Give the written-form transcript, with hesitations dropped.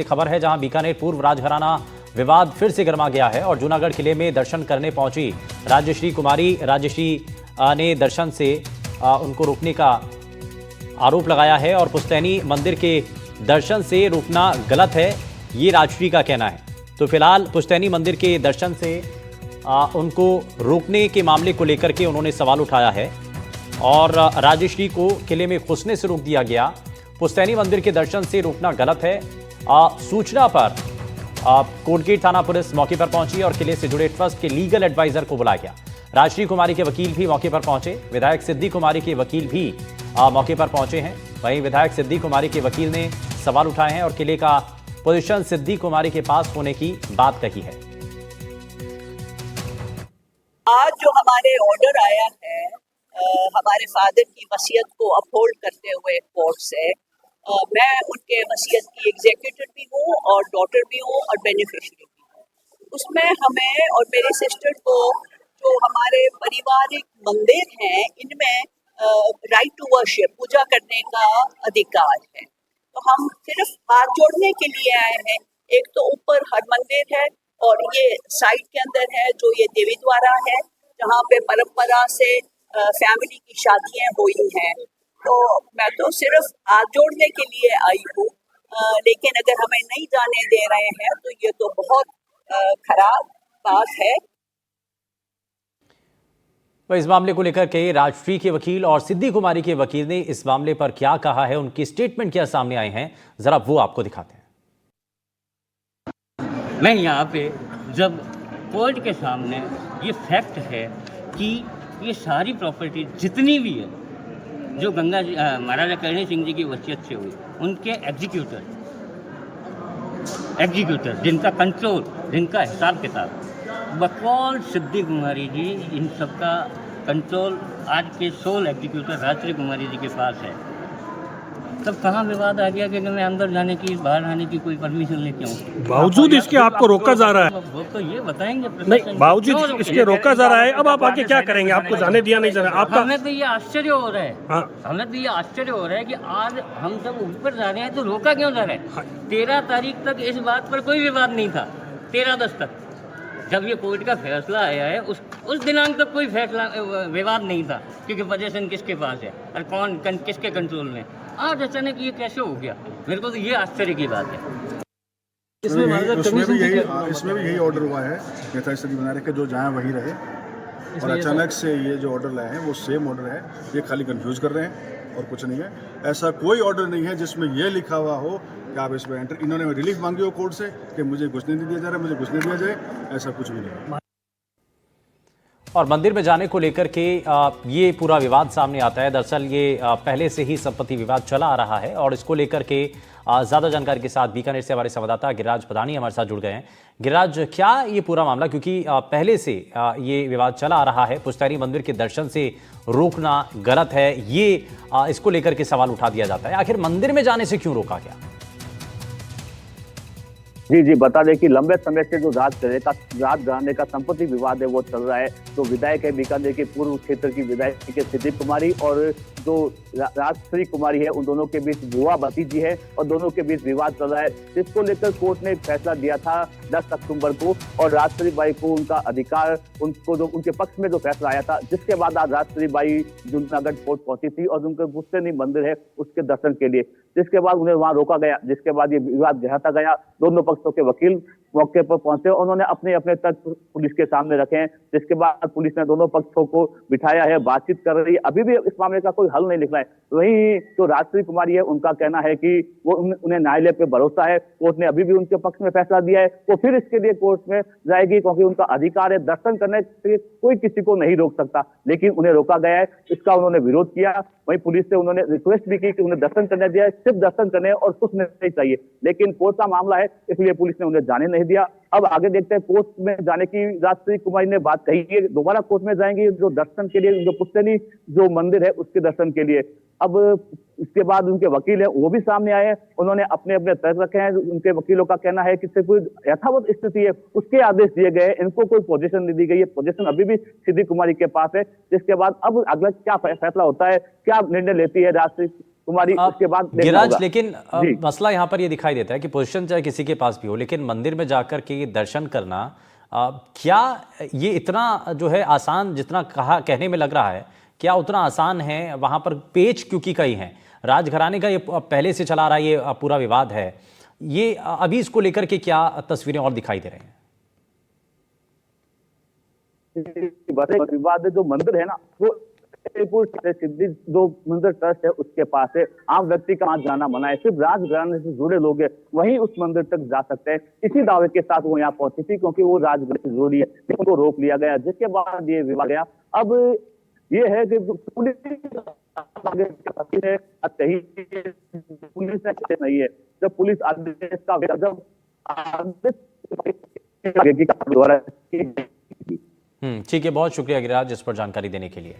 खबर है जहां बीकानेर पूर्व राजघराना विवाद फिर से गर्मा गया है और जूनागढ़ किले में दर्शन करने पहुंची राजश्री कुमारी ने दर्शन से उनको रोकने का आरोप लगाया है और पुश्तैनी मंदिर के दर्शन से रोकना गलत है, ये राजश्री का कहना है। तो फिलहाल पुश्तैनी मंदिर के दर्शन से उनको रोकने के मामले को लेकर के उन्होंने सवाल उठाया है और राजश्री को किले में घुसने से रोक दिया गया। पुश्तैनी मंदिर के दर्शन से रोकना गलत है। सूचना पर कोटगेट थाना पुलिस मौके पर पहुंची और किले से जुड़े ट्रस्ट के लीगल एडवाइजर को बुलाया गया। राजश्री कुमारी के वकील भी मौके पर पहुंचे, विधायक सिद्धि कुमारी के वकील भी मौके पर पहुंचे हैं। वहीं विधायक सिद्धि कुमारी के वकील ने सवाल उठाए हैं और किले का पोजीशन सिद्धि कुमारी के पास होने की बात कही है। आज जो हमारे ऑर्डर आया है हमारे फादर की वसीयत को अपहोल्ड करते हुए कोर्ट से, मैं उनके वसीयत की एग्जीक्यूटर भी हूँ और डॉटर भी हूँ और बेनिफिशियरी भी हूँ। उसमें हमें और मेरी सिस्टर को जो हमारे पारिवारिक मंदिर हैं इनमें राइट टू वर्शिप, पूजा करने का अधिकार है। तो हम सिर्फ हाथ जोड़ने के लिए आए हैं। एक तो ऊपर हर मंदिर है और ये साइड के अंदर है जो ये देवी द्वारा है जहाँ पे परंपरा से फैमिली की शादियां हुई हैं। तो मैं तो सिर्फ हाथ जोड़ने के लिए आई हूँ, लेकिन अगर हमें नहीं जाने दे रहे हैं तो ये तो बहुत खराब बात है। तो इस मामले को लेकर के राजश्री के वकील और सिद्धि कुमारी के वकील ने इस मामले पर क्या कहा है, उनकी स्टेटमेंट क्या सामने आए हैं, जरा वो आपको दिखाते हैं। मैं यहाँ पे जब कोर्ट के सामने ये फैक्ट है कि ये सारी प्रॉपर्टी जितनी भी है जो गंगा जी महाराजा करणी सिंह जी की वसीयत से हुई, उनके एग्जीक्यूटर जिनका कंट्रोल, जिनका हिसाब किताब बकौल सिद्धि कुमारी जी, इन सब का कंट्रोल आज के सोल एग्जीक्यूटर राजश्री कुमारी जी के पास है। तब कहाँ विवाद आ गया कि मैं अंदर जाने की, बाहर आने की कोई परमिशन लेके आऊँ? बावजूद इसके आपको रोका जा रहा है। वो तो ये बताएंगे नहीं, बावजूद इसके रोका जा रहा है। अब आप आगे क्या करेंगे? आपको जाने दिया नहीं जा रहा आपका? हमें तो ये आश्चर्य हो रहा है। हाँ। हमें तो ये आश्चर्य हो रहा है कि आज हम सब ऊपर जा रहे हैं तो रोका क्यों जा रहा है? हाँ। 13 तारीख तक इस बात पर कोई विवाद नहीं था। 13/10 तक जब ये कोर्ट का फैसला आया है उस दिनांक तक कोई फैसला विवाद नहीं था, क्योंकि पोजीशन किसके पास है और कौन किसके कंट्रोल में। आज अचानक ये कैसे हो गया? मेरे को तो ये आश्चर्य की बात है। इसमें भी यही ऑर्डर हुआ है यथास्थिति बनाए रखे, जो जहाँ वही रहे, और अचानक से ये जो ऑर्डर लाए हैं वो सेम ऑर्डर है। ये खाली कंफ्यूज कर रहे हैं और कुछ नहीं है। ऐसा कोई ऑर्डर नहीं है जिसमें ये लिखा हुआ हो कि आप इसमें एंटर। इन्होंने रिलीफ मांगी हो कोर्ट से कि मुझे घुसने नहीं दिया जा रहा, मुझे घुसने दिया जाए, ऐसा कुछ भी नहीं है। और मंदिर में जाने को लेकर के ये पूरा विवाद सामने आता है। दरअसल ये पहले से ही संपत्ति विवाद चला आ रहा है और इसको लेकर के ज़्यादा जानकारी के साथ बीकानेर से हमारे संवाददाता गिरिराज पदानी हमारे साथ जुड़ गए हैं। गिरिराज, क्या ये पूरा मामला, क्योंकि पहले से ये विवाद चला आ रहा है, पुश्तैनी मंदिर के दर्शन से रोकना गलत है, ये इसको लेकर के सवाल उठा दिया जाता है। आखिर मंदिर में जाने से क्यों रोका गया? जी, बता दें कि लंबे समय से जो राजघराने का संपत्ति विवाद है वो चल रहा है। तो विधायक है बीकानेर के पूर्व क्षेत्र की विधायक के सिद्धि कुमारी और जो राजश्री कुमारी है, उन दोनों के बीच बुआ भतीजी है और दोनों के बीच विवाद चल रहा है, जिसको लेकर कोर्ट ने फैसला दिया था 10 अक्टूबर को। और राजश्री बाई को उनका अधिकार, उनको जो उनके पक्ष में जो फैसला आया था, जिसके बाद आज राजश्री बाई जूनागढ़ कोर्ट पहुंची थी और उनके पुश्तैनी मंदिर है उसके दर्शन के लिए, जिसके बाद उन्हें वहां रोका गया, जिसके बाद ये विवाद गहराता गया। दोनों पक्षों के वकील मौके पर पहुंचे, उन्होंने अपने अपने तथ्य पुलिस के सामने रखे हैं, जिसके बाद पुलिस ने दोनों पक्षों को बिठाया है, बातचीत कर रही है। अभी भी इस मामले का कोई हल नहीं निकला है। वहीं जो राजश्री कुमारी है, उनका कहना है कि वो उन्हें न्यायालय पे भरोसा है, कोर्ट ने अभी भी उनके पक्ष में फैसला दिया है, वो फिर इसके लिए कोर्ट में जाएगी, क्योंकि उनका अधिकार है। दर्शन करने से कोई किसी को नहीं रोक सकता, लेकिन उन्हें रोका गया है, इसका उन्होंने विरोध किया। वहीं पुलिस से उन्होंने रिक्वेस्ट भी की कि उन्हें दर्शन करने दिया, सिर्फ दर्शन करने और कुछ नहीं चाहिए, लेकिन कोर्ट का मामला है, इसलिए पुलिस ने उन्हें जाने नहीं दिया। अब आगे देखते हैं, कोर्ट में जाने की राजश्री कुमारी ने बात कही है, दोबारा कोर्ट में जाएंगे जो दर्शन के लिए, जो पुश्तैनी जो मंदिर है उसके दर्शन के लिए। अब इसके बाद उनके वकील है वो भी सामने आए हैं, उन्होंने अपने अपने तर्क रखे हैं। उनके वकीलों का कहना है कि सिर्फ कोई यथावत स्थिति है उसके आदेश दिए गए, इनको कोई पोजीशन नहीं दी गई है, पोजीशन अभी भी सिद्धि कुमारी के पास है। जिसके बाद अब अगला क्या फैसला होता है, क्या निर्णय लेती है राजश्री कुमारी उसके बाद देखना गिरिराज, होगा। लेकिन जी। मसला यहाँ पर ये दिखाई देता है कि पोजीशन चाहे किसी के पास भी हो, लेकिन मंदिर में जाकर के दर्शन करना क्या ये इतना जो है आसान, जितना कहने में लग रहा है, क्या उतना आसान है? वहां पर पेच क्योंकि कई हैं, राजघराने का ये पहले से चला आ रहा है, ये पूरा विवाद है, ये अभी इसको लेकर के क्या तस्वीरें और दिखाई दे रहे हैं? विवाद जो मंदिर है ना, वो सिद्धि जो मंदिर ट्रस्ट है उसके पास है। आम व्यक्ति का वहां जाना मना है, सिर्फ राजघराने से जुड़े लोग हैं वही उस मंदिर तक जा सकते हैं। इसी दावे के साथ वो यहाँ पहुंची थी क्योंकि वो राजघराने से जुड़ी है, उनको रोक लिया गया, जिसके बाद ये विवाद गया। अब ये है कि पुलिस नहीं है, जब पुलिस आदेश का जब ठीक है, बहुत शुक्रिया गिरिराज इस पर जानकारी देने के लिए।